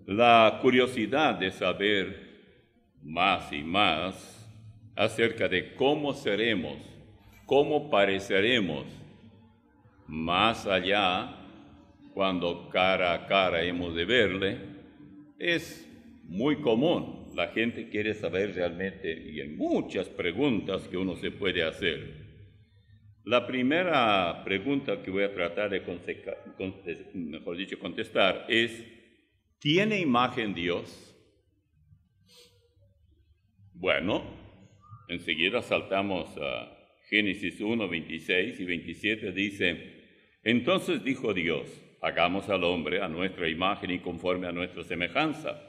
La curiosidad de saber más y más acerca de cómo seremos, cómo pareceremos más allá cuando cara a cara hemos de verle, es muy común. La gente quiere saber realmente, y hay muchas preguntas que uno se puede hacer. La primera pregunta que voy a tratar de contestar es: ¿tiene imagen Dios? Bueno, enseguida saltamos a Génesis 1, 26 y 27, dice: entonces dijo Dios, hagamos al hombre a nuestra imagen y conforme a nuestra semejanza,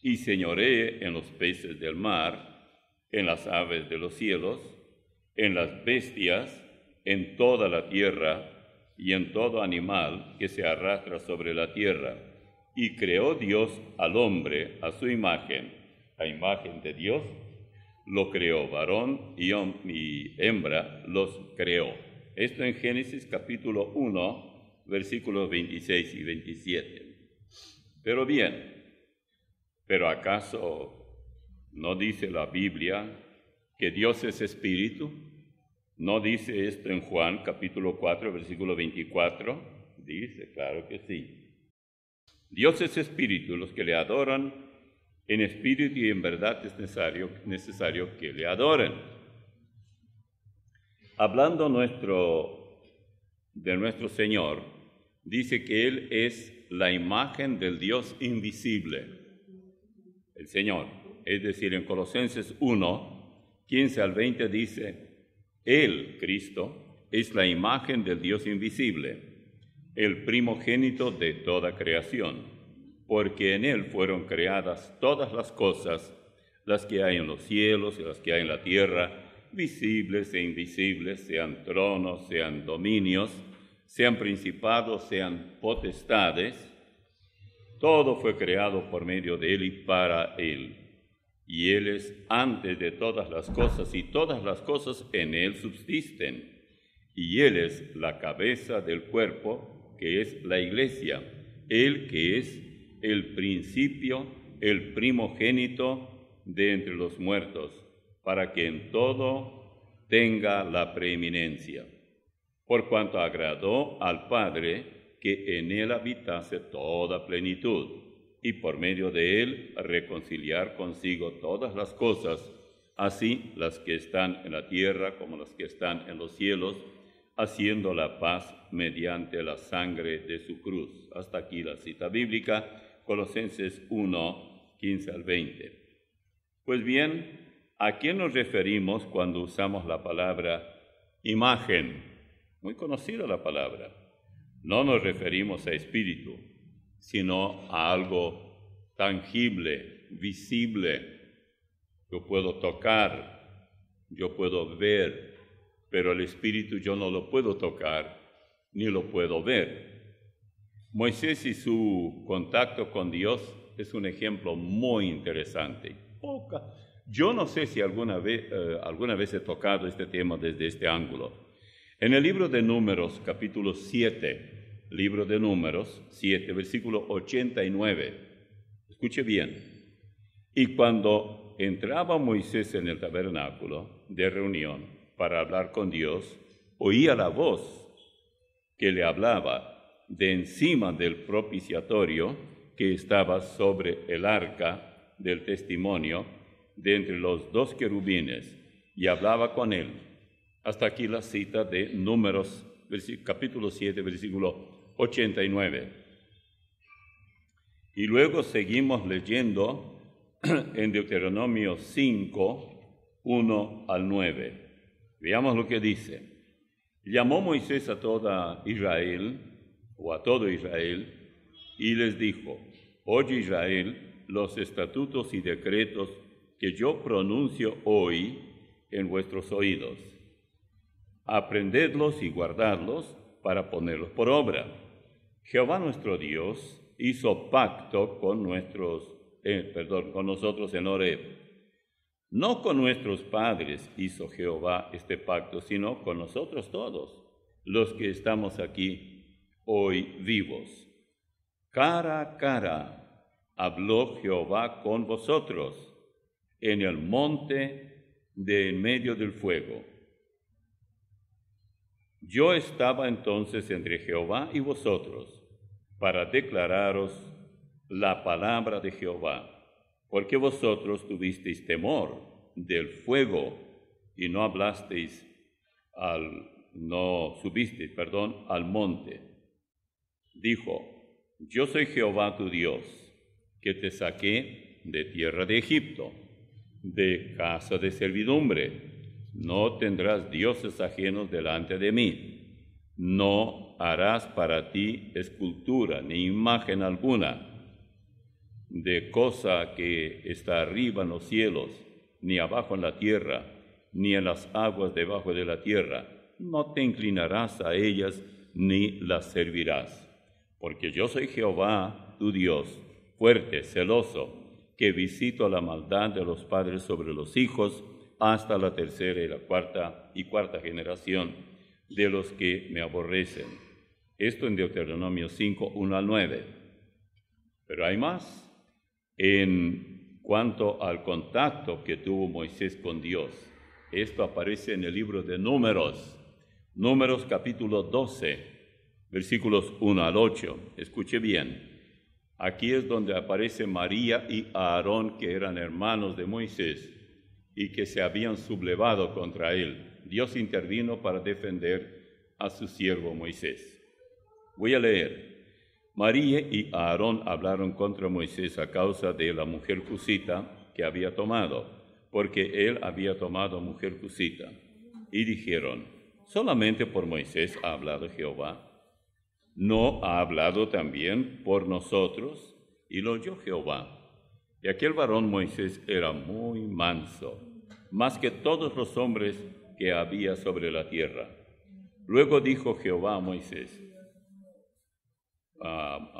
y señoree en los peces del mar, en las aves de los cielos, en las bestias, en toda la tierra, y en todo animal que se arrastra sobre la tierra. Y creó Dios al hombre a su imagen, a imagen de Dios lo creó, varón y hembra los creó. Esto en Génesis capítulo 1, versículos 26 y 27. Pero bien, ¿pero acaso no dice la Biblia que Dios es espíritu? ¿No dice esto en Juan capítulo 4, versículo 24? Dice, claro que sí. Dios es espíritu, los que le adoran en espíritu y en verdad es necesario que le adoren. Hablando de nuestro Señor, dice que Él es la imagen del Dios invisible, el Señor. Es decir, en Colosenses 1, 15 al 20 dice: Él, Cristo, es la imagen del Dios invisible, el primogénito de toda creación, porque en Él fueron creadas todas las cosas, las que hay en los cielos y las que hay en la tierra, visibles e invisibles, sean tronos, sean dominios, sean principados, sean potestades. Todo fue creado por medio de Él y para Él. Y Él es antes de todas las cosas, y todas las cosas en Él subsisten. Y Él es la cabeza del cuerpo, que es la iglesia, Él que es el principio, el primogénito de entre los muertos, para que en todo tenga la preeminencia, por cuanto agradó al Padre que en Él habitase toda plenitud, y por medio de Él reconciliar consigo todas las cosas, así las que están en la tierra como las que están en los cielos, haciendo la paz mediante la sangre de su cruz. Hasta aquí la cita bíblica, Colosenses 1, 15 al 20. Pues bien, ¿a qué nos referimos cuando usamos la palabra imagen? Muy conocida la palabra. No nos referimos a espíritu, sino a algo tangible, visible. Yo puedo tocar, yo puedo ver, pero el espíritu yo no lo puedo tocar ni lo puedo ver. Moisés y su contacto con Dios es un ejemplo muy interesante. Yo no sé si alguna vez he tocado este tema desde este ángulo. En el libro de Números, capítulo 7, libro de Números 7, versículo 89, escuche bien. Y cuando entraba Moisés en el tabernáculo de reunión para hablar con Dios, oía la voz que le hablaba de encima del propiciatorio que estaba sobre el arca del testimonio, de entre los dos querubines, y hablaba con él. Hasta aquí la cita de Números, capítulo 7, versículo 89. Y luego seguimos leyendo en Deuteronomio 5, 1 al 9. Veamos lo que dice. Llamó Moisés a toda Israel, o a todo Israel, y les dijo: Oye Israel, los estatutos y decretos que yo pronuncio hoy en vuestros oídos. Aprendedlos y guardadlos para ponerlos por obra. Jehová nuestro Dios hizo pacto con nosotros en Horeb. No con nuestros padres hizo Jehová este pacto, sino con nosotros todos, los que estamos aquí hoy vivos. Cara a cara habló Jehová con vosotros en el monte de en medio del fuego. Yo estaba entonces entre Jehová y vosotros para declararos la palabra de Jehová, porque vosotros tuvisteis temor del fuego y no subisteis al monte. Dijo: Yo soy Jehová tu Dios, que te saqué de tierra de Egipto, de casa de servidumbre. No tendrás dioses ajenos delante de mí. No harás para ti escultura ni imagen alguna de cosa que está arriba en los cielos, ni abajo en la tierra, ni en las aguas debajo de la tierra. No te inclinarás a ellas ni las servirás. Porque yo soy Jehová tu Dios, fuerte, celoso, que visito la maldad de los padres sobre los hijos, hasta la tercera y la cuarta generación de los que me aborrecen. Esto en Deuteronomio 5, 1 al 9. Pero hay más. En cuanto al contacto que tuvo Moisés con Dios, esto aparece en el libro de Números capítulo 12, versículos 1 al 8. Escuche bien. Aquí es donde aparece María y Aarón, que eran hermanos de Moisés y que se habían sublevado contra él. Dios intervino para defender a su siervo Moisés. Voy a leer. María y Aarón hablaron contra Moisés a causa de la mujer cusita que había tomado, porque él había tomado mujer cusita. Y dijeron: ¿solamente por Moisés ha hablado Jehová? ¿No ha hablado también por nosotros? Y lo oyó Jehová. Y aquel varón Moisés era muy manso, más que todos los hombres que había sobre la tierra. Luego dijo Jehová a Moisés, a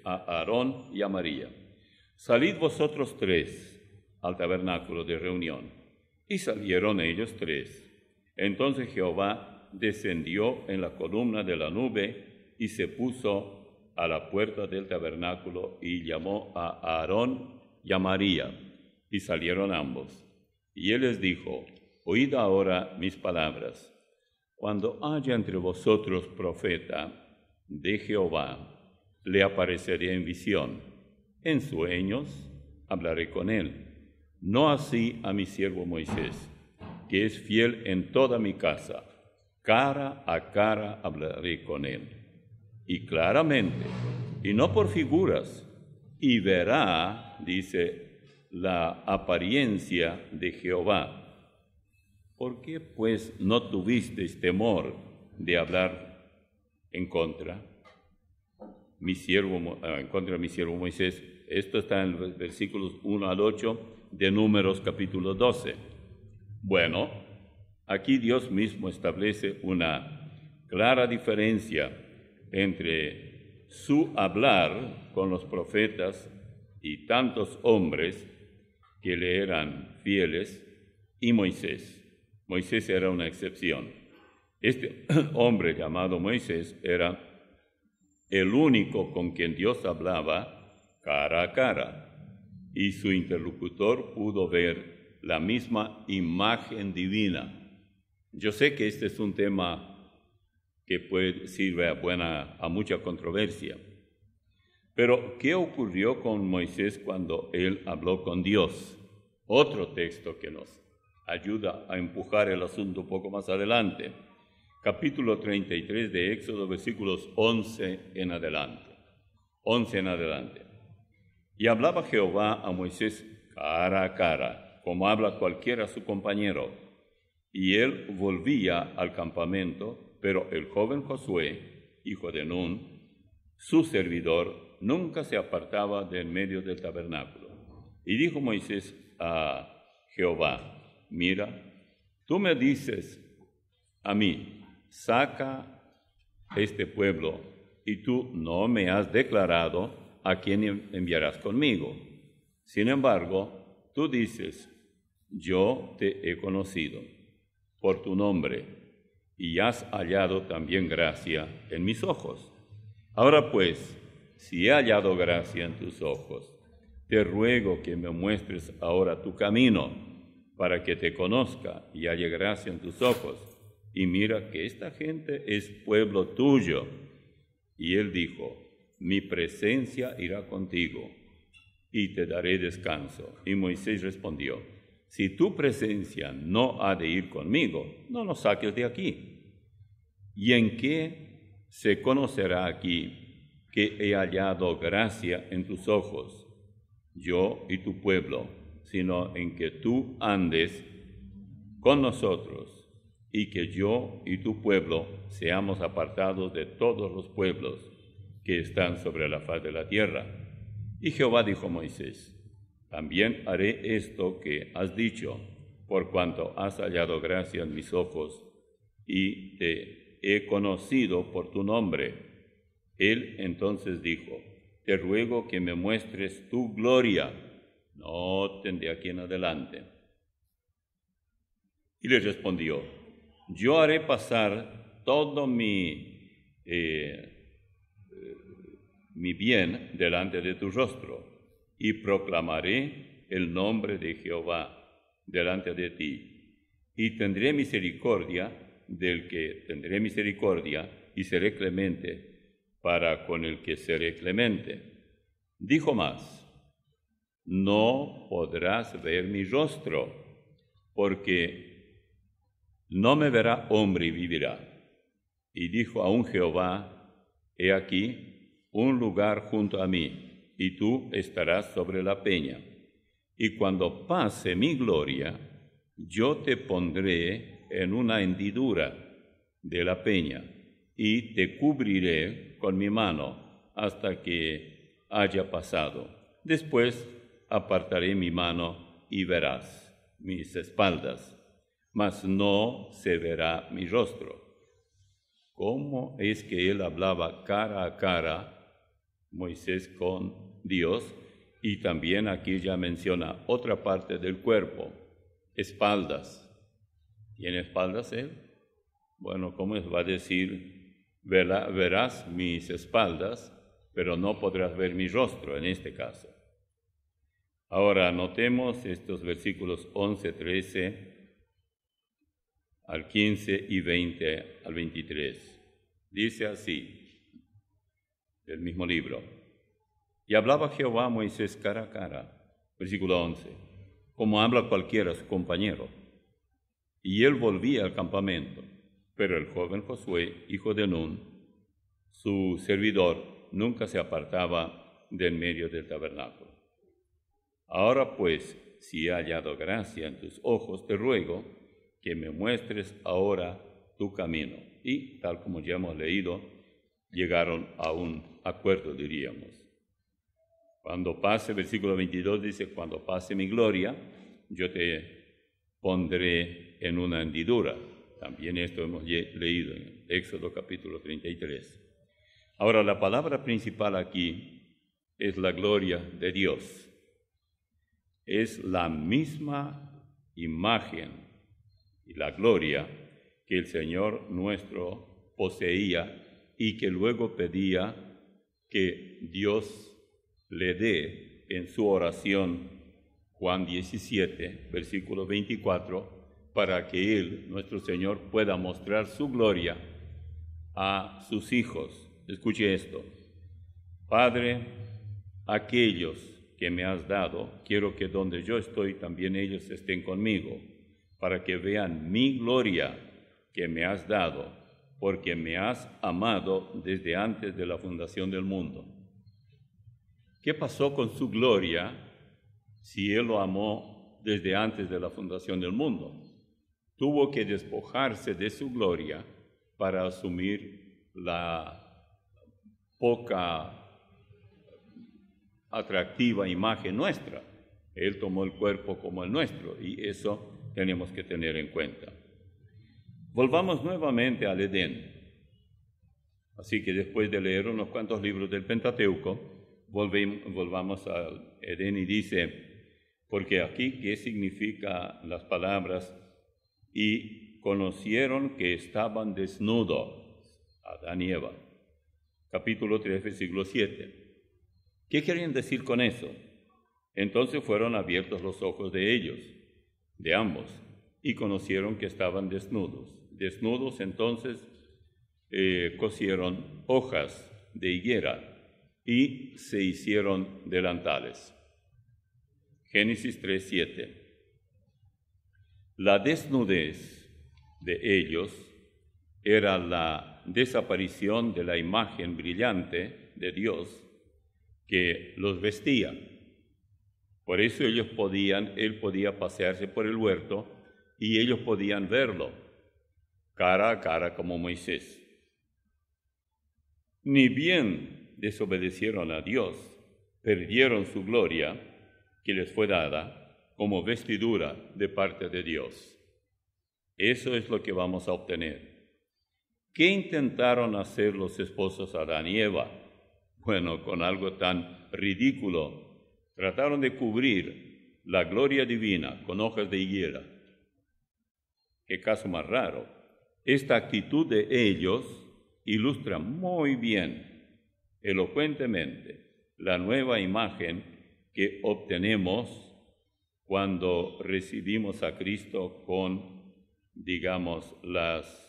Aarón y a María: salid vosotros tres al tabernáculo de reunión. Y salieron ellos tres. Entonces Jehová descendió en la columna de la nube y se puso a la puerta del tabernáculo y llamó a Aarón y a María, y salieron ambos. Y él les dijo: oíd ahora mis palabras. Cuando haya entre vosotros profeta de Jehová, le apareceré en visión. En sueños hablaré con él. No así a mi siervo Moisés, que es fiel en toda mi casa. Cara a cara hablaré con él, y claramente, y no por figuras, y verá, dice, la apariencia de Jehová. ¿Por qué, pues, no tuvisteis temor de hablar en contra de mi siervo Moisés? Esto está en los versículos 1 al 8 de Números capítulo 12. Bueno, aquí Dios mismo establece una clara diferencia entre su hablar con los profetas y tantos hombres que le eran fieles y Moisés. Moisés era una excepción. Este hombre llamado Moisés era el único con quien Dios hablaba cara a cara, y su interlocutor pudo ver la misma imagen divina. Yo sé que este es un tema que sirve a mucha controversia. Pero, ¿qué ocurrió con Moisés cuando él habló con Dios? Otro texto que nos ayuda a empujar el asunto un poco más adelante. Capítulo 33 de Éxodo, versículos 11 en adelante. 11 en adelante. Y hablaba Jehová a Moisés cara a cara, como habla cualquiera a su compañero. Y él volvía al campamento, pero el joven Josué, hijo de Nun, su servidor, nunca se apartaba de en medio del tabernáculo. Y dijo Moisés a Jehová: mira, tú me dices a mí, saca este pueblo, y tú no me has declarado a quién enviarás conmigo. Sin embargo, tú dices: yo te he conocido por tu nombre, y has hallado también gracia en mis ojos. Ahora pues, si he hallado gracia en tus ojos, te ruego que me muestres ahora tu camino, para que te conozca y halle gracia en tus ojos. Y mira que esta gente es pueblo tuyo. Y él dijo, mi presencia irá contigo, y te daré descanso. Y Moisés respondió, si tu presencia no ha de ir conmigo, no nos saques de aquí. ¿Y en qué se conocerá aquí que he hallado gracia en tus ojos, yo y tu pueblo, sino en que tú andes con nosotros, y que yo y tu pueblo seamos apartados de todos los pueblos que están sobre la faz de la tierra? Y Jehová dijo a Moisés, también haré esto que has dicho, por cuanto has hallado gracia en mis ojos, y te he conocido por tu nombre. Él entonces dijo, te ruego que me muestres tu gloria. Noten de aquí en adelante. Y le respondió, yo haré pasar todo mi bien delante de tu rostro, y proclamaré el nombre de Jehová delante de ti, y tendré misericordia del que tendré misericordia, y seré clemente para con el que seré clemente. Dijo más, no podrás ver mi rostro, porque no me verá hombre y vivirá. Y dijo aún Jehová, he aquí un lugar junto a mí, y tú estarás sobre la peña. Y cuando pase mi gloria, yo te pondré en una hendidura de la peña, y te cubriré con mi mano hasta que haya pasado. Después apartaré mi mano y verás mis espaldas, mas no se verá mi rostro. ¿Cómo es que él hablaba cara a cara, Moisés con Dios? Y también aquí ya menciona otra parte del cuerpo, espaldas. ¿Tiene espaldas él? Bueno, ¿cómo va a decir, verás mis espaldas, pero no podrás ver mi rostro en este caso? Ahora notemos estos versículos 11, 13 al 15 y 20 al 23. Dice así, del mismo libro. Y hablaba Jehová a Moisés cara a cara, versículo 11, como habla cualquiera a su compañero. Y él volvía al campamento, pero el joven Josué, hijo de Nun, su servidor, nunca se apartaba de en medio del tabernáculo. Ahora pues, si he hallado gracia en tus ojos, te ruego que me muestres ahora tu camino. Y, tal como ya hemos leído, llegaron a un acuerdo, diríamos. Cuando pase, versículo 22 dice, cuando pase mi gloria, yo te pondré en una hendidura. También esto hemos leído en Éxodo capítulo 33. Ahora, la palabra principal aquí es la gloria de Dios. Es la misma imagen y la gloria que el Señor nuestro poseía y que luego pedía que Dios le dé en su oración, Juan 17, versículo 24, para que Él, nuestro Señor, pueda mostrar su gloria a sus hijos. Escuche esto. Padre, aquellos que me has dado, quiero que donde yo estoy también ellos estén conmigo, para que vean mi gloria que me has dado, porque me has amado desde antes de la fundación del mundo. ¿Qué pasó con su gloria si Él lo amó desde antes de la fundación del mundo? Tuvo que despojarse de su gloria para asumir la poca atractiva imagen nuestra. Él tomó el cuerpo como el nuestro y eso tenemos que tener en cuenta. Volvamos nuevamente al Edén. Así que después de leer unos cuantos libros del Pentateuco, volvamos al Edén y dice, porque aquí, ¿qué significa las palabras? Y conocieron que estaban desnudos, Adán y Eva. Capítulo 3, versículo 7. ¿Qué querían decir con eso? Entonces fueron abiertos los ojos de ellos, de ambos, y conocieron que estaban desnudos. Desnudos entonces cosieron hojas de higuera y se hicieron delantales. Génesis 3:7. La desnudez de ellos era la desaparición de la imagen brillante de Dios que los vestía. Por eso él podía pasearse por el huerto y ellos podían verlo cara a cara como Moisés. Ni bien desobedecieron a Dios, perdieron su gloria que les fue dada como vestidura de parte de Dios. Eso es lo que vamos a obtener. ¿Qué intentaron hacer los esposos Adán y Eva? Bueno, con algo tan ridículo. Trataron de cubrir la gloria divina con hojas de higuera. Qué caso más raro. Esta actitud de ellos ilustra muy bien, elocuentemente, la nueva imagen que obtenemos cuando recibimos a Cristo con, digamos, las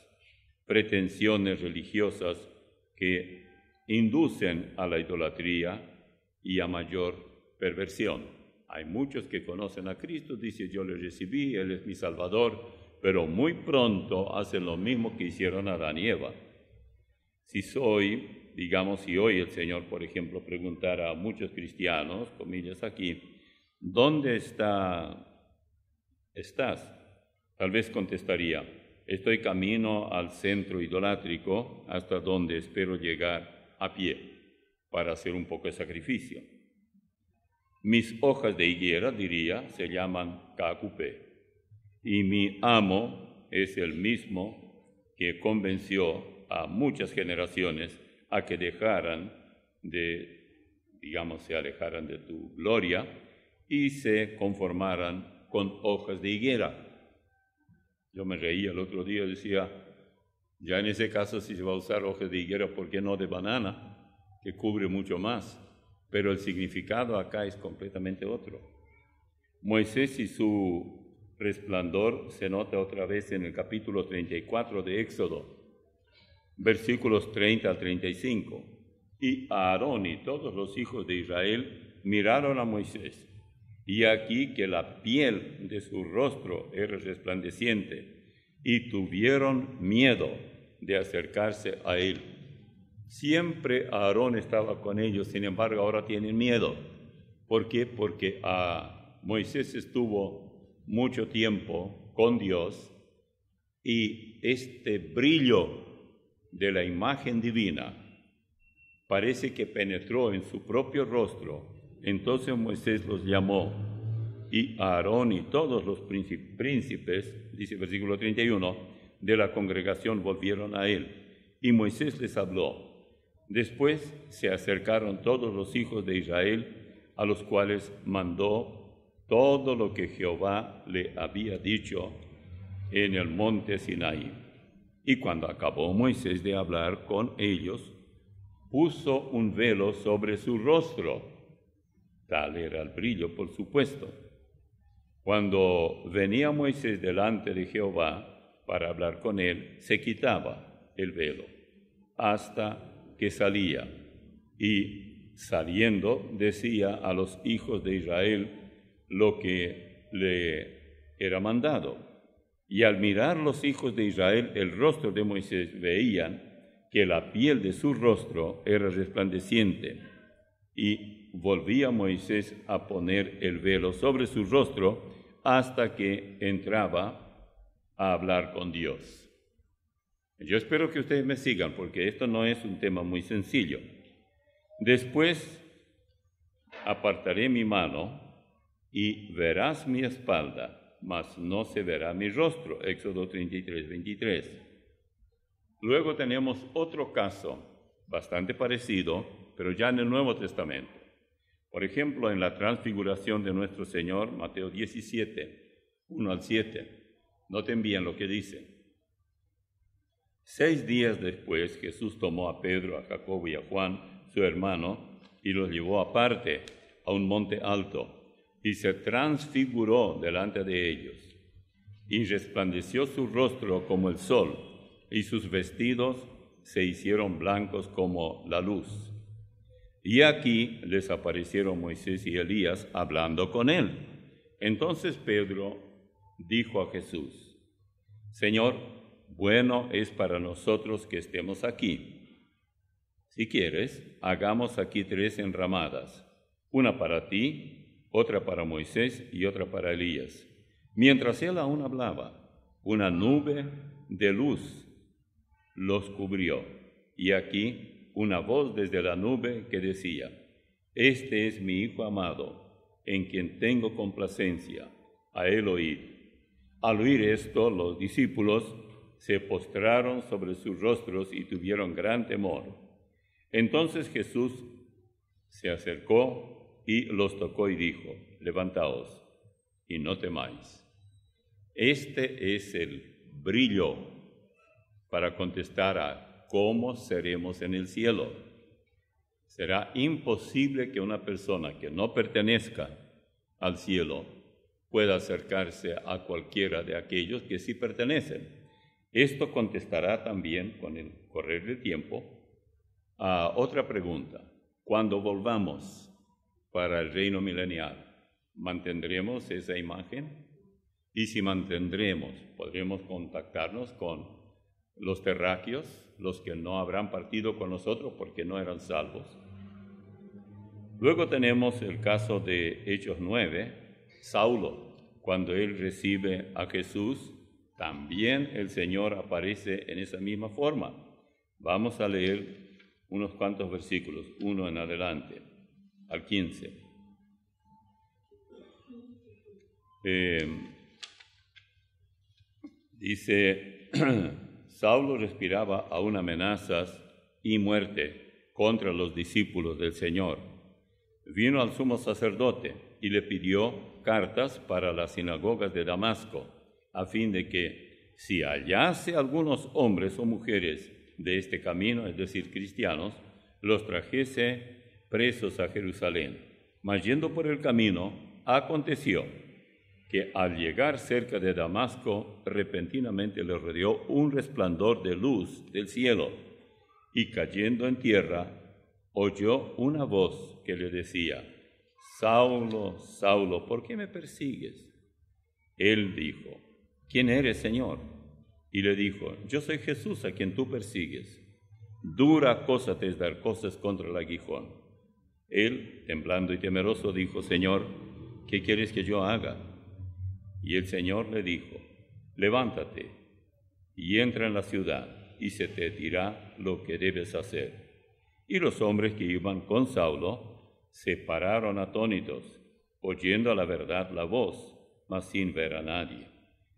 pretensiones religiosas que inducen a la idolatría y a mayor perversión. Hay muchos que conocen a Cristo, dicen yo le recibí, Él es mi Salvador, pero muy pronto hacen lo mismo que hicieron Adán y Eva. Si hoy el Señor, por ejemplo, preguntara a muchos cristianos, comillas aquí, ¿dónde estás? Tal vez contestaría, estoy camino al centro idolátrico hasta donde espero llegar a pie para hacer un poco de sacrificio. Mis hojas de higuera, diría, se llaman Cacupé, y mi amo es el mismo que convenció a muchas generaciones a que se alejaran de tu gloria y se conformaran con hojas de higuera. Yo me reía el otro día, decía, ya en ese caso si se va a usar hojas de higuera, ¿por qué no de banana, que cubre mucho más? Pero el significado acá es completamente otro. Moisés y su resplandor se nota otra vez en el capítulo 34 de Éxodo, versículos 30 al 35. Y Aarón y todos los hijos de Israel miraron a Moisés, y aquí que la piel de su rostro era resplandeciente, y tuvieron miedo de acercarse a él. Siempre Aarón estaba con ellos, sin embargo ahora tienen miedo. ¿Por qué? Porque Moisés estuvo mucho tiempo con Dios y este brillo de la imagen divina parece que penetró en su propio rostro. Entonces Moisés los llamó y Aarón y todos los príncipes, dice versículo 31, de la congregación volvieron a él y Moisés les habló. Después se acercaron todos los hijos de Israel, a los cuales mandó todo lo que Jehová le había dicho en el monte Sinaí. Y cuando acabó Moisés de hablar con ellos, puso un velo sobre su rostro. Tal era el brillo, por supuesto. Cuando venía Moisés delante de Jehová para hablar con él, se quitaba el velo hasta que salía, y saliendo decía a los hijos de Israel lo que le era mandado. Y al mirar los hijos de Israel el rostro de Moisés, veían que la piel de su rostro era resplandeciente, y volvía Moisés a poner el velo sobre su rostro hasta que entraba a hablar con Dios. Yo espero que ustedes me sigan, porque esto no es un tema muy sencillo. Después apartaré mi mano y verás mi espalda, mas no se verá mi rostro. Éxodo 33, 23. Luego tenemos otro caso bastante parecido, pero ya en el Nuevo Testamento. Por ejemplo, en la transfiguración de nuestro Señor, Mateo 17, 1 al 7. Noten bien lo que dice. 6 días después, Jesús tomó a Pedro, a Jacobo y a Juan, su hermano, y los llevó aparte a un monte alto, y se transfiguró delante de ellos, y resplandeció su rostro como el sol, y sus vestidos se hicieron blancos como la luz. Y aquí les aparecieron Moisés y Elías hablando con él. Entonces Pedro dijo a Jesús: Señor, bueno es para nosotros que estemos aquí. Si quieres, hagamos aquí 3 enramadas, una para ti, otra para Moisés y otra para Elías. Mientras él aún hablaba, una nube de luz los cubrió, y aquí una voz desde la nube que decía: Este es mi Hijo amado, en quien tengo complacencia, a él oíd. Al oír esto, los discípulos se postraron sobre sus rostros y tuvieron gran temor. Entonces Jesús se acercó y los tocó y dijo: Levantaos y no temáis. Este es el brillo para contestar a cómo seremos en el cielo. Será imposible que una persona que no pertenezca al cielo pueda acercarse a cualquiera de aquellos que sí pertenecen. Esto contestará también, con el correr del tiempo, a otra pregunta. Cuando volvamos para el reino milenial, ¿mantendremos esa imagen? Y si mantendremos, podremos contactarnos con los terráqueos, los que no habrán partido con nosotros porque no eran salvos. Luego tenemos el caso de Hechos 9, Saulo. Cuando él recibe a Jesús, también el Señor aparece en esa misma forma. Vamos a leer unos cuantos versículos, 1 en adelante, al 15. Dice: Saulo respiraba aún amenazas y muerte contra los discípulos del Señor. Vino al sumo sacerdote y le pidió cartas para las sinagogas de Damasco, a fin de que, si hallase algunos hombres o mujeres de este camino, es decir, cristianos, los trajese presos a Jerusalén. Mas yendo por el camino, aconteció que al llegar cerca de Damasco, repentinamente le rodeó un resplandor de luz del cielo, y cayendo en tierra, oyó una voz que le decía: Saulo, Saulo, ¿por qué me persigues? Él dijo: ¿Quién eres, Señor? Y le dijo: Yo soy Jesús a quien tú persigues. Dura cosa te es dar cosas contra el aguijón. Él, temblando y temeroso, dijo: Señor, ¿qué quieres que yo haga? Y el Señor le dijo: Levántate y entra en la ciudad, y se te dirá lo que debes hacer. Y los hombres que iban con Saulo se pararon atónitos, oyendo a la verdad la voz, mas sin ver a nadie.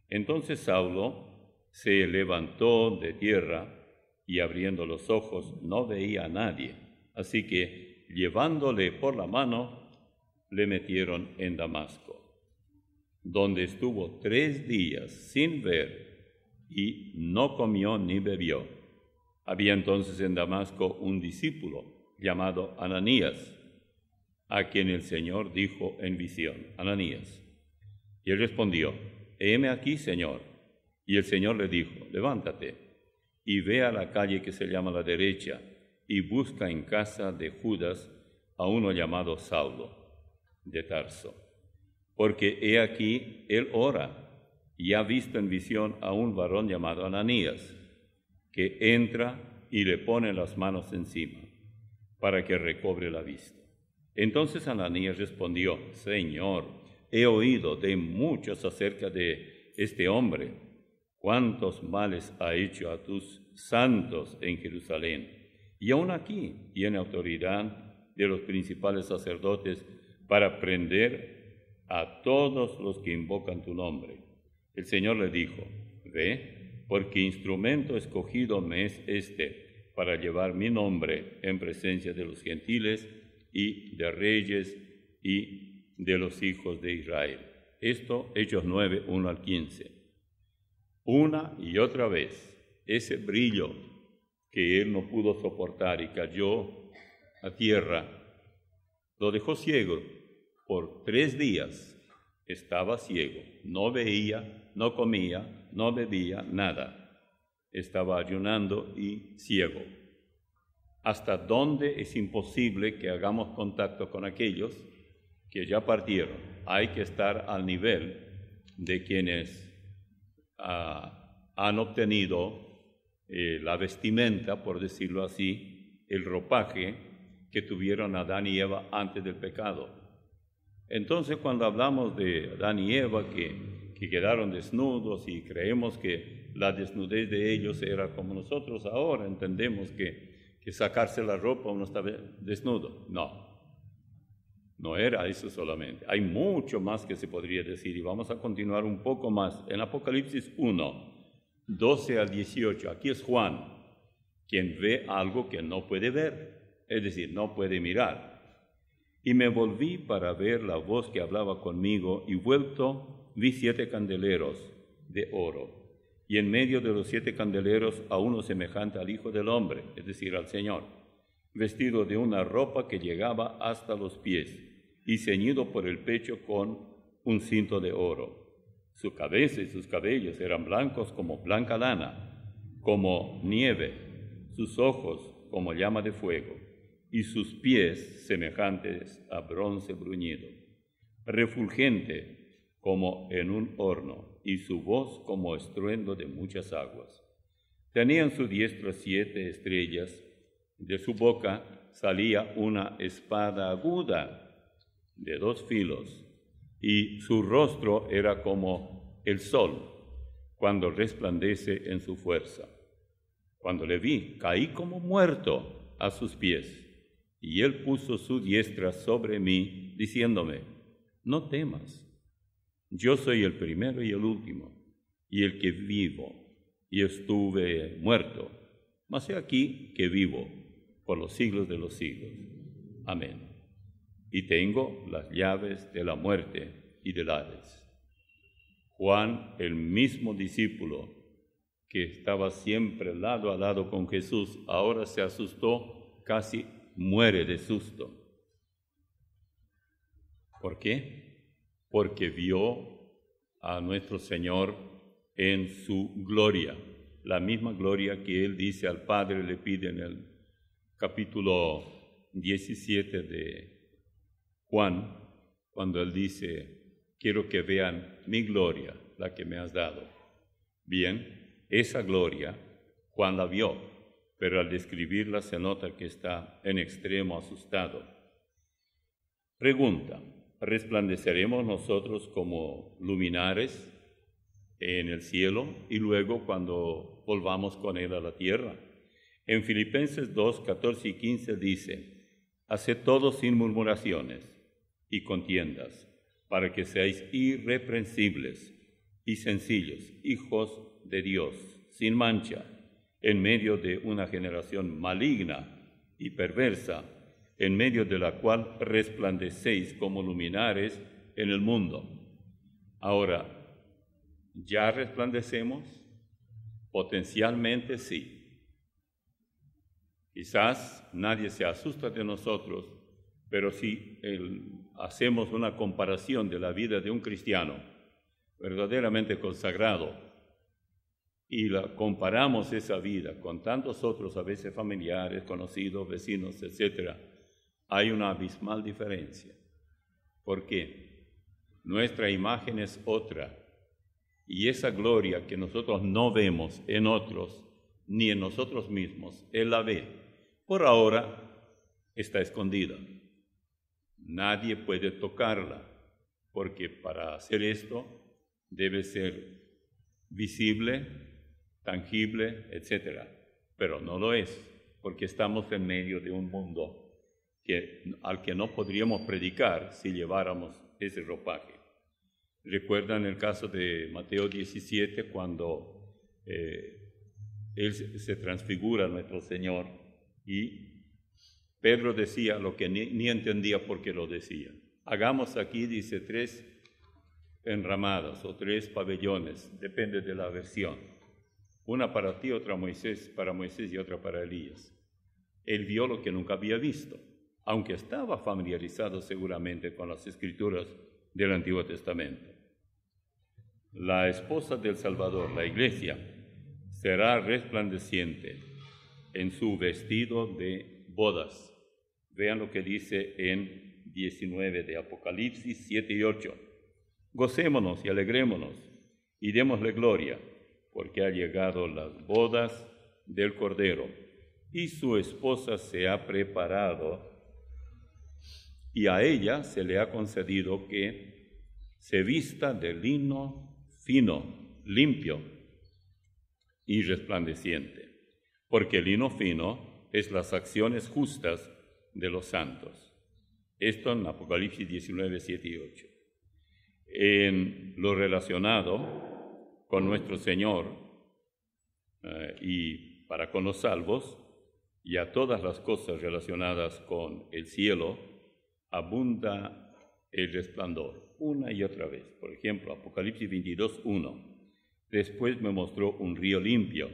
Entonces Saulo se levantó de tierra, y abriendo los ojos no veía a nadie. Así que, llevándole por la mano, le metieron en Damasco, donde estuvo 3 días sin ver, y no comió ni bebió. Había entonces en Damasco un discípulo llamado Ananías, a quien el Señor dijo en visión: Ananías. Y él respondió: Heme aquí, Señor. Y el Señor le dijo: Levántate y ve a la calle que se llama la derecha, y busca en casa de Judas a uno llamado Saulo, de Tarso. Porque he aquí, él ora, y ha visto en visión a un varón llamado Ananías, que entra y le pone las manos encima, para que recobre la vista. Entonces Ananías respondió: Señor, he oído de muchos acerca de este hombre, cuántos males ha hecho a tus santos en Jerusalén, y aún aquí tiene autoridad de los principales sacerdotes para prender a todos los que invocan tu nombre. El Señor le dijo: Ve, porque instrumento escogido me es este, para llevar mi nombre en presencia de los gentiles y de reyes y de los hijos de Israel. Esto, Hechos 9, 1 al 15. Una y otra vez, ese brillo que él no pudo soportar y cayó a tierra, lo dejó ciego, por 3 días estaba ciego, no veía, no comía, no bebía nada. Estaba ayunando y ciego. ¿Hasta dónde es imposible que hagamos contacto con aquellos que ya partieron? Hay que estar al nivel de quienes han obtenido la vestimenta, por decirlo así, el ropaje que tuvieron Adán y Eva antes del pecado. Entonces, cuando hablamos de Adán y Eva que quedaron desnudos y creemos que la desnudez de ellos era como nosotros ahora entendemos que sacarse la ropa uno está desnudo. No era eso solamente. Hay mucho más que se podría decir y vamos a continuar un poco más. En Apocalipsis 1, 12 al 18, aquí es Juan quien ve algo que no puede ver, es decir, no puede mirar. Y me volví para ver la voz que hablaba conmigo, y vuelto vi 7 candeleros de oro, y en medio de los 7 candeleros a uno semejante al Hijo del Hombre, es decir, al Señor, vestido de una ropa que llegaba hasta los pies, y ceñido por el pecho con un cinto de oro. Su cabeza y sus cabellos eran blancos como blanca lana, como nieve, sus ojos como llama de fuego, y sus pies semejantes a bronce bruñido, refulgente como en un horno, y su voz como estruendo de muchas aguas. Tenía en su diestra 7 estrellas, de su boca salía una espada aguda de 2 filos, y su rostro era como el sol cuando resplandece en su fuerza. Cuando le vi, caí como muerto a sus pies. Y él puso su diestra sobre mí, diciéndome, no temas, yo soy el primero y el último, y el que vivo, y estuve muerto, mas he aquí que vivo por los siglos de los siglos. Amén. Y tengo las llaves de la muerte y del Hades. Juan, el mismo discípulo que estaba siempre lado a lado con Jesús, ahora se asustó, casi muere de susto. ¿Por qué? Porque vio a nuestro Señor en su gloria, la misma gloria que Él dice al Padre, le pide en el capítulo 17 de Juan, cuando Él dice, quiero que vean mi gloria, la que me has dado. Bien, esa gloria Juan la vio, pero al describirla se nota que está en extremo asustado. Pregunta, ¿resplandeceremos nosotros como luminares en el cielo y luego cuando volvamos con Él a la tierra? En Filipenses 2, 14 y 15 dice, haced todo sin murmuraciones y contiendas, para que seáis irreprensibles y sencillos, hijos de Dios, sin mancha, en medio de una generación maligna y perversa, en medio de la cual resplandecéis como luminares en el mundo. Ahora, ¿ya resplandecemos? Potencialmente sí. Quizás nadie se asusta de nosotros, pero si hacemos una comparación de la vida de un cristiano verdaderamente consagrado, y comparamos esa vida con tantos otros, a veces familiares, conocidos, vecinos, etc., hay una abismal diferencia. ¿Por qué? Nuestra imagen es otra, y esa gloria que nosotros no vemos en otros, ni en nosotros mismos, Él la ve. Por ahora está escondida. Nadie puede tocarla, porque para hacer esto debe ser visible, tangible, etc. Pero no lo es, porque estamos en medio de un mundo al que no podríamos predicar si lleváramos ese ropaje. ¿Recuerdan el caso de Mateo 17 cuando Él se transfigura a nuestro Señor y Pedro decía lo que ni entendía por qué lo decía? Hagamos aquí, dice, 3 enramadas o 3 pabellones, depende de la versión. Una para ti, otra para Moisés y otra para Elías. Él vio lo que nunca había visto. aunque estaba familiarizado seguramente con las escrituras del Antiguo Testamento. La esposa del Salvador, la iglesia, será resplandeciente en su vestido de bodas. Vean lo que dice en 19 de Apocalipsis 7 y 8. Gocémonos y alegrémonos y démosle gloria, porque ha llegado las bodas del Cordero, y su esposa se ha preparado, y a ella se le ha concedido que se vista de lino fino, limpio y resplandeciente, porque el lino fino es las acciones justas de los santos. Esto en Apocalipsis 19, 7 y 8. En lo relacionado con nuestro Señor y para con los salvos, y a todas las cosas relacionadas con el cielo, abunda el resplandor una y otra vez. Por ejemplo, Apocalipsis 22, 1. Después me mostró un río limpio,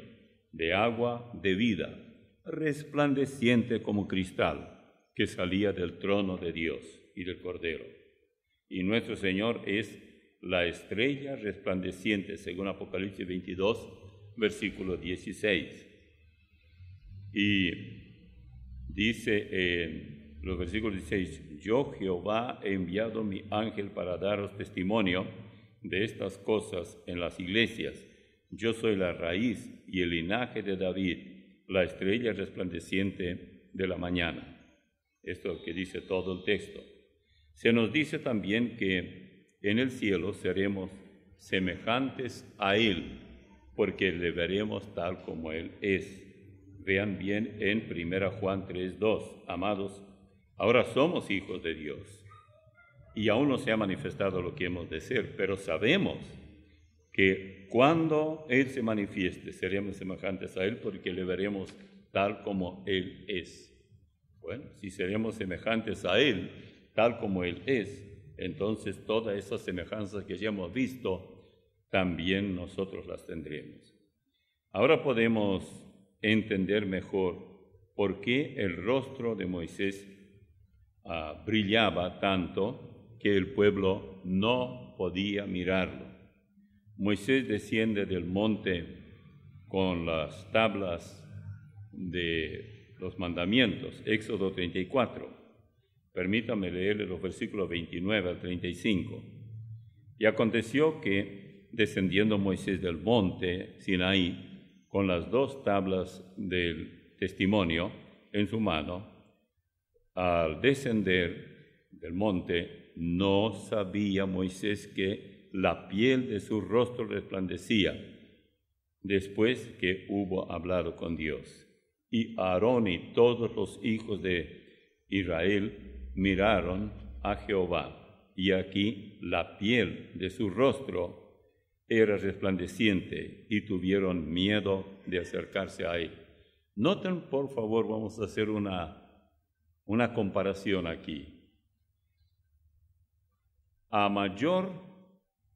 de agua de vida, resplandeciente como cristal, que salía del trono de Dios y del Cordero. Y nuestro Señor es la estrella resplandeciente, según Apocalipsis 22, versículo 16. Y dice en los versículos 16, yo Jehová he enviado mi ángel para daros testimonio de estas cosas en las iglesias. Yo soy la raíz y el linaje de David, la estrella resplandeciente de la mañana. Esto es lo que dice todo el texto. Se nos dice también que en el cielo seremos semejantes a Él, porque le veremos tal como Él es. Vean bien en 1 Juan 3:2, amados, ahora somos hijos de Dios, y aún no se ha manifestado lo que hemos de ser, pero sabemos que cuando Él se manifieste, seremos semejantes a Él, porque le veremos tal como Él es. Bueno, si seremos semejantes a Él, tal como Él es, entonces todas esas semejanzas que ya hemos visto, también nosotros las tendremos. Ahora podemos entender mejor por qué el rostro de Moisés brillaba tanto que el pueblo no podía mirarlo. Moisés desciende del monte con las tablas de los mandamientos, Éxodo 34. Permítame leerle los versículos 29 al 35. Y aconteció que, descendiendo Moisés del monte Sinaí, con las 2 tablas del testimonio en su mano, al descender del monte, no sabía Moisés que la piel de su rostro resplandecía, después que hubo hablado con Dios. Y Aarón y todos los hijos de Israel miraron a Jehová, y aquí la piel de su rostro era resplandeciente, y tuvieron miedo de acercarse a él. Noten, por favor, vamos a hacer una comparación aquí. A mayor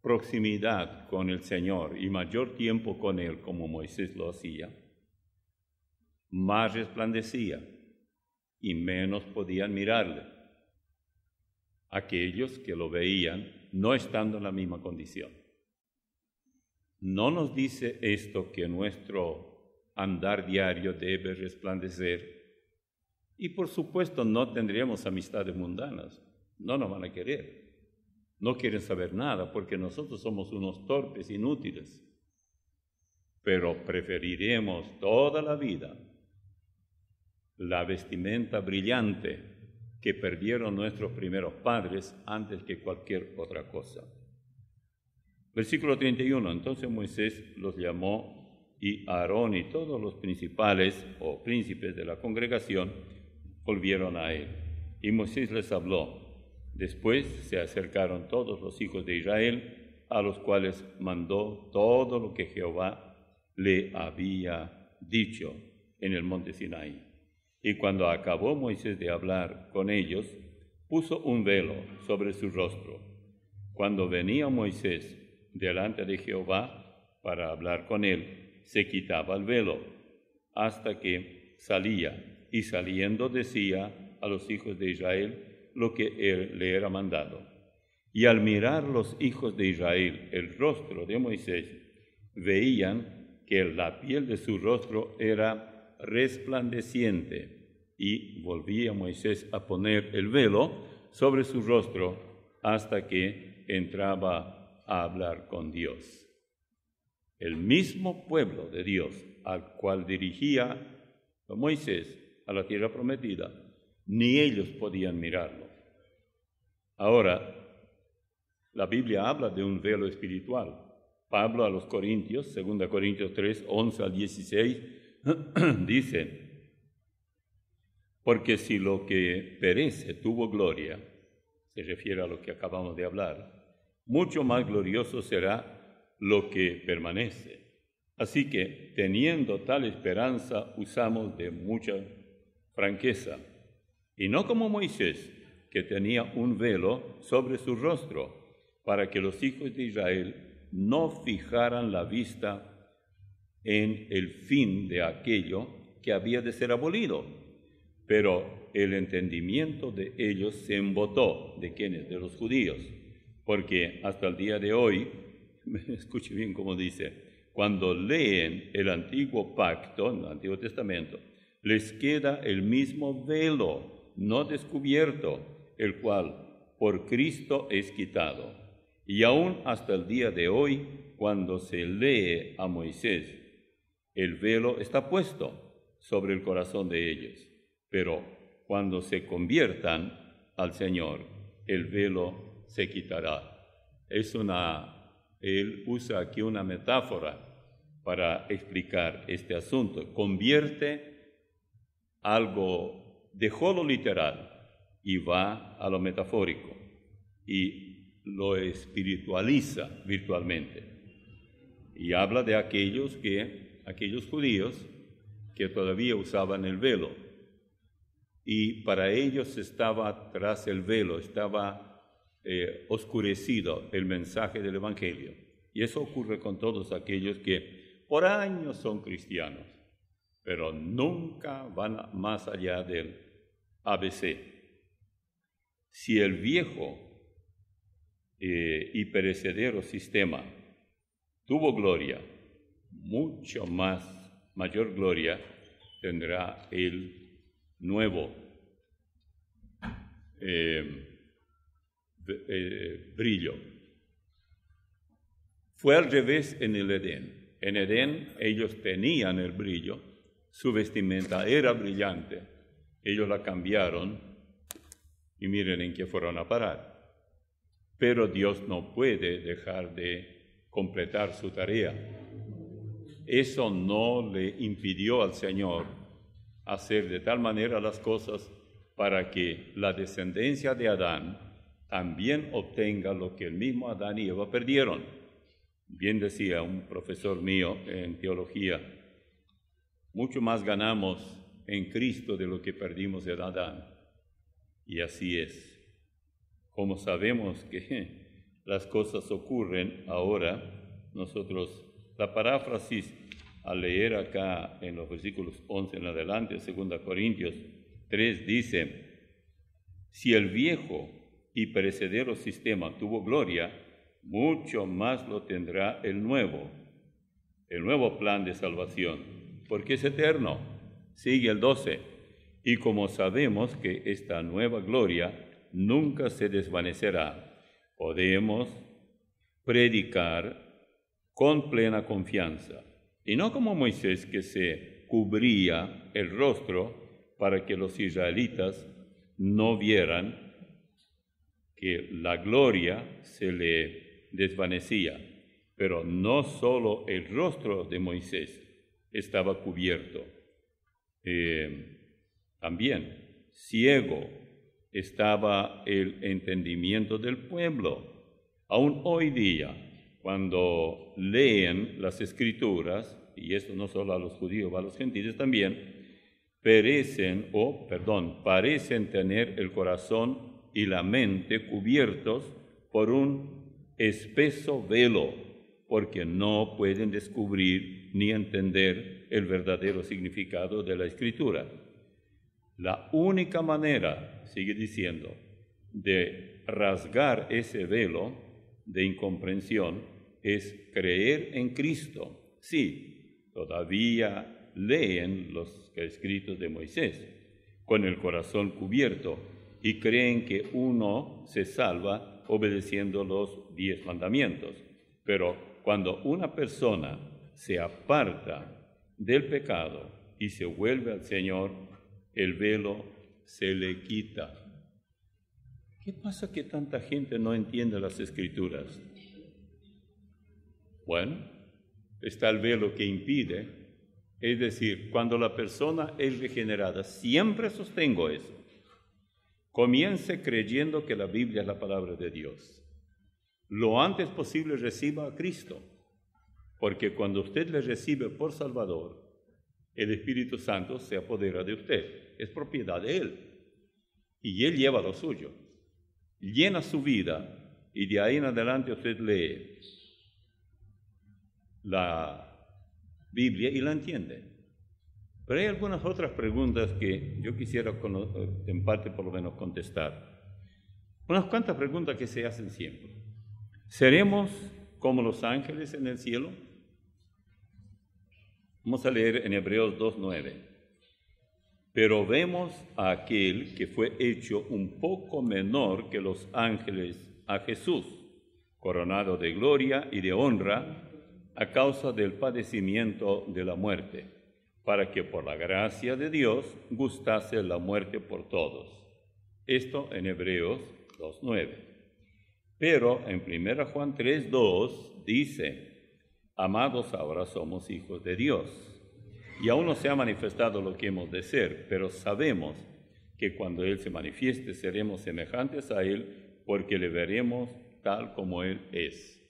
proximidad con el Señor y mayor tiempo con Él, como Moisés lo hacía, más resplandecía y menos podían mirarle aquellos que lo veían no estando en la misma condición. ¿No nos dice esto que nuestro andar diario debe resplandecer? Y por supuesto no tendríamos amistades mundanas, no nos van a querer, no quieren saber nada porque nosotros somos unos torpes, inútiles, pero preferiremos toda la vida la vestimenta brillante que perdieron nuestros primeros padres antes que cualquier otra cosa. Versículo 31, entonces Moisés los llamó y Aarón y todos los principales o príncipes de la congregación volvieron a él. Y Moisés les habló. Después se acercaron todos los hijos de Israel, a los cuales mandó todo lo que Jehová le había dicho en el monte Sinaí. Y cuando acabó Moisés de hablar con ellos, puso un velo sobre su rostro. Cuando venía Moisés delante de Jehová para hablar con él, se quitaba el velo hasta que salía, y saliendo decía a los hijos de Israel lo que él le era mandado. Y al mirar los hijos de Israel el rostro de Moisés, veían que la piel de su rostro era resplandeciente, y volvía Moisés a poner el velo sobre su rostro hasta que entraba a hablar con Dios. El mismo pueblo de Dios al cual dirigía Moisés a la tierra prometida, ni ellos podían mirarlo. Ahora, la Biblia habla de un velo espiritual. Pablo a los Corintios, 2 Corintios 3, 11 al 16, dice: porque si lo que perece tuvo gloria, se refiere a lo que acabamos de hablar, mucho más glorioso será lo que permanece. Así que, teniendo tal esperanza, usamos de mucha franqueza, y no como Moisés, que tenía un velo sobre su rostro, para que los hijos de Israel no fijaran la vista en el fin de aquello que había de ser abolido. Pero el entendimiento de ellos se embotó. ¿De quiénes? De los judíos. Porque hasta el día de hoy, escuche bien cómo dice, cuando leen el antiguo pacto, en el Antiguo Testamento, les queda el mismo velo, no descubierto, el cual por Cristo es quitado. Y aún hasta el día de hoy, cuando se lee a Moisés, el velo está puesto sobre el corazón de ellos. Pero cuando se conviertan al Señor, el velo se quitará. Él usa aquí una metáfora para explicar este asunto. Convierte algo, dejó lo literal y va a lo metafórico y lo espiritualiza virtualmente. Y habla de aquellos judíos que todavía usaban el velo. Y para ellos estaba tras el velo, estaba oscurecido el mensaje del Evangelio. Y eso ocurre con todos aquellos que por años son cristianos, pero nunca van más allá del ABC. Si el viejo y perecedero sistema tuvo gloria, mucho mayor gloria tendrá el nuevo brillo. Fue al revés en el Edén. En Edén ellos tenían el brillo, su vestimenta era brillante, ellos la cambiaron y miren en qué fueron a parar. Pero Dios no puede dejar de completar su tarea. Eso no le impidió al Señor hacer de tal manera las cosas para que la descendencia de Adán también obtenga lo que el mismo Adán y Eva perdieron. Bien decía un profesor mío en teología, mucho más ganamos en Cristo de lo que perdimos en Adán. Y así es. Como sabemos que las cosas ocurren ahora, nosotros, la paráfrasis al leer acá en los versículos 11 en adelante, 2 Corintios 3, dice: si el viejo y perecedero sistema tuvo gloria, mucho más lo tendrá el nuevo plan de salvación, porque es eterno. Sigue el 12, y como sabemos que esta nueva gloria nunca se desvanecerá, podemos predicar con plena confianza, y no como Moisés, que se cubría el rostro para que los israelitas no vieran que la gloria se le desvanecía. Pero no solo el rostro de Moisés estaba cubierto, también ciego estaba el entendimiento del pueblo. Aún hoy día, cuando leen las Escrituras, y esto no solo a los judíos, a los gentiles también, parecen tener el corazón y la mente cubiertos por un espeso velo, porque no pueden descubrir ni entender el verdadero significado de la Escritura. La única manera, sigue diciendo, de rasgar ese velo de incomprensión es creer en Cristo. Sí, todavía leen los escritos de Moisés con el corazón cubierto y creen que uno se salva obedeciendo los 10 mandamientos. Pero cuando una persona se aparta del pecado y se vuelve al Señor, el velo se le quita. ¿Qué pasa que tanta gente no entiende las Escrituras? Bueno, está el velo que impide, es decir, cuando la persona es regenerada, siempre sostengo eso, comience creyendo que la Biblia es la palabra de Dios. Lo antes posible reciba a Cristo, porque cuando usted le recibe por Salvador, el Espíritu Santo se apodera de usted, es propiedad de Él, y Él lleva lo suyo, llena su vida, y de ahí en adelante usted lee la Biblia y la entiende. Pero hay algunas otras preguntas que yo quisiera en parte por lo menos contestar. Unas cuantas preguntas que se hacen siempre. ¿Seremos como los ángeles en el cielo? Vamos a leer en Hebreos 2:9. Pero vemos a aquel que fue hecho un poco menor que los ángeles, a Jesús, coronado de gloria y de honra a causa del padecimiento de la muerte, para que por la gracia de Dios gustase la muerte por todos. Esto en Hebreos 2:9. Pero en 1 Juan 3:2 dice: amados, ahora somos hijos de Dios. Y aún no se ha manifestado lo que hemos de ser, pero sabemos que cuando Él se manifieste seremos semejantes a Él, porque le veremos tal como Él es.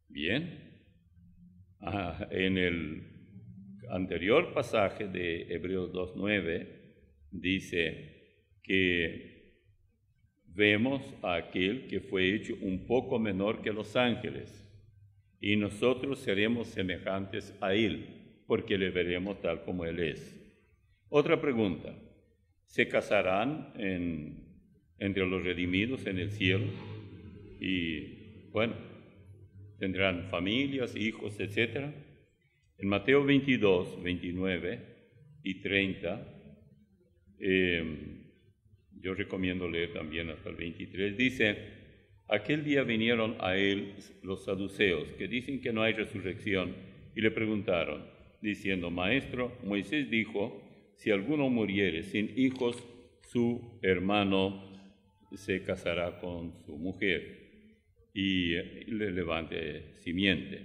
Bien. En el anterior pasaje de Hebreos 2:9 dice que vemos a aquel que fue hecho un poco menor que los ángeles, y nosotros seremos semejantes a Él, porque le veremos tal como Él es. Otra pregunta: ¿se casarán entre los redimidos en el cielo? Y bueno, tendrán familias, hijos, etc. En Mateo 22, 29 y 30, yo recomiendo leer también hasta el 23, dice: aquel día vinieron a él los saduceos, que dicen que no hay resurrección, y le preguntaron, diciendo: Maestro, Moisés dijo, si alguno muriere sin hijos, su hermano se casará con su mujer y le levante simiente.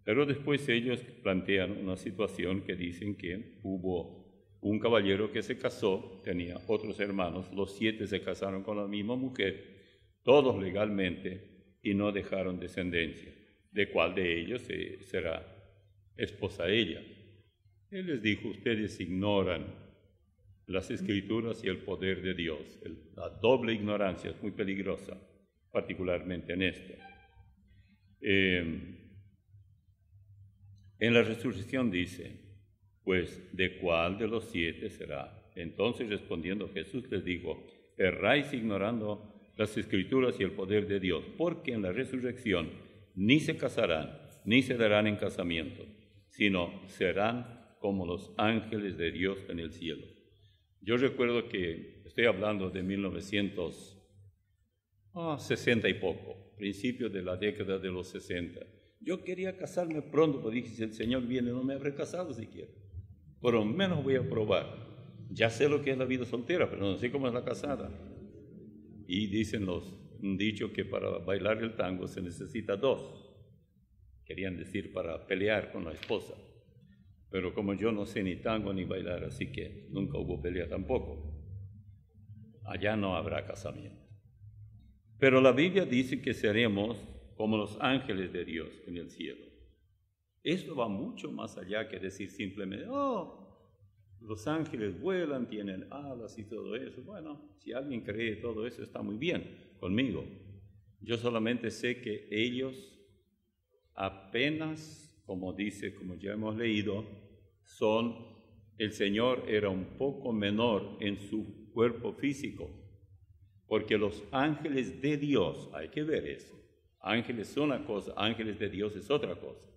Pero después ellos plantean una situación que dicen que hubo un caballero que se casó, tenía otros hermanos, los 7 se casaron con la misma mujer, todos legalmente, y no dejaron descendencia. ¿De cuál de ellos será esposa ella? Él les dijo: ustedes ignoran las Escrituras y el poder de Dios. La doble ignorancia es muy peligrosa, particularmente en esto. En la resurrección dice: pues, ¿de cuál de los 7 será? Entonces respondiendo Jesús les dijo: erráis ignorando las Escrituras y el poder de Dios, porque en la resurrección ni se casarán, ni se darán en casamiento, sino serán como los ángeles de Dios en el cielo. Yo recuerdo que estoy hablando de 1960 y poco, principios de la década de los 60. Yo quería casarme pronto, porque dije: si el Señor viene, no me habré casado siquiera. Por lo menos voy a probar. Ya sé lo que es la vida soltera, pero no sé cómo es la casada. Y dicen un dicho que para bailar el tango se necesita 2. Querían decir para pelear con la esposa. Pero como yo no sé ni tango ni bailar, así que nunca hubo pelea tampoco. Allá no habrá casamiento. Pero la Biblia dice que seremos como los ángeles de Dios en el cielo. Esto va mucho más allá que decir simplemente: los ángeles vuelan, tienen alas y todo eso. Bueno, si alguien cree todo eso, está muy bien conmigo. Yo solamente sé que ellos apenas, como dice, como ya hemos leído, son el Señor era un poco menor en su cuerpo físico, porque los ángeles de Dios, hay que ver eso, ángeles son una cosa, ángeles de Dios es otra cosa,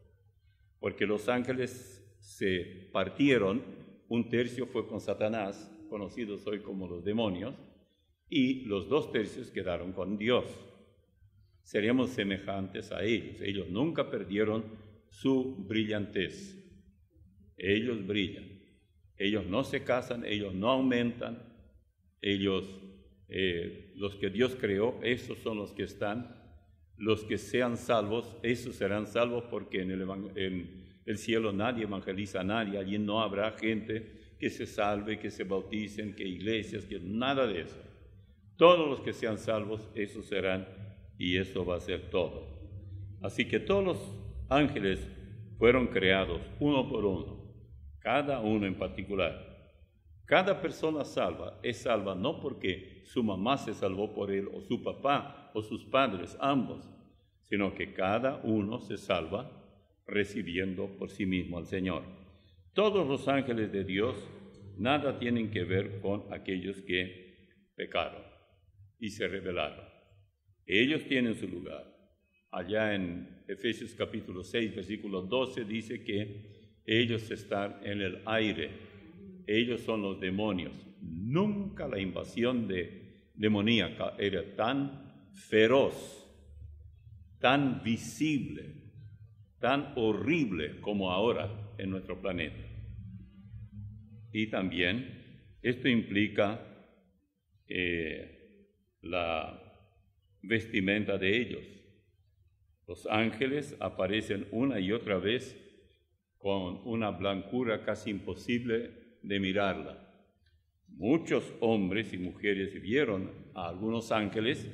porque los ángeles se partieron, un tercio fue con Satanás, conocidos hoy como los demonios, y los 2 tercios quedaron con Dios. Seríamos semejantes a ellos. Ellos nunca perdieron su brillantez. Ellos brillan. Ellos no se casan, ellos no aumentan. Ellos, los que Dios creó, esos son los que están. Los que sean salvos, esos serán salvos, porque en el cielo nadie evangeliza a nadie. Allí no habrá gente que se salve, que se bauticen, que iglesias, que nada de eso. Todos los que sean salvos, esos serán, y eso va a ser todo. Así que todos los ángeles fueron creados uno por uno, cada uno en particular. Cada persona salva es salva no porque su mamá se salvó por él, o su papá, o sus padres, ambos, sino que cada uno se salva recibiendo por sí mismo al Señor. Todos los ángeles de Dios nada tienen que ver con aquellos que pecaron y se rebelaron. Ellos tienen su lugar. Allá en Efesios capítulo 6, versículo 12, dice que ellos están en el aire. Ellos son los demonios. Nunca la invasión demoníaca era tan feroz, tan visible, tan horrible como ahora en nuestro planeta. Y también esto implica la vestimenta de ellos. Los ángeles aparecen una y otra vez con una blancura casi imposible de mirarla. Muchos hombres y mujeres vieron a algunos ángeles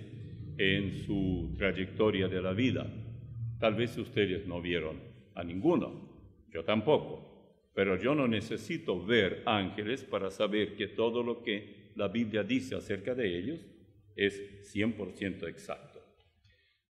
en su trayectoria de la vida. Tal vez ustedes no vieron a ninguno, yo tampoco, pero yo no necesito ver ángeles para saber que todo lo que la Biblia dice acerca de ellos es 100% exacto.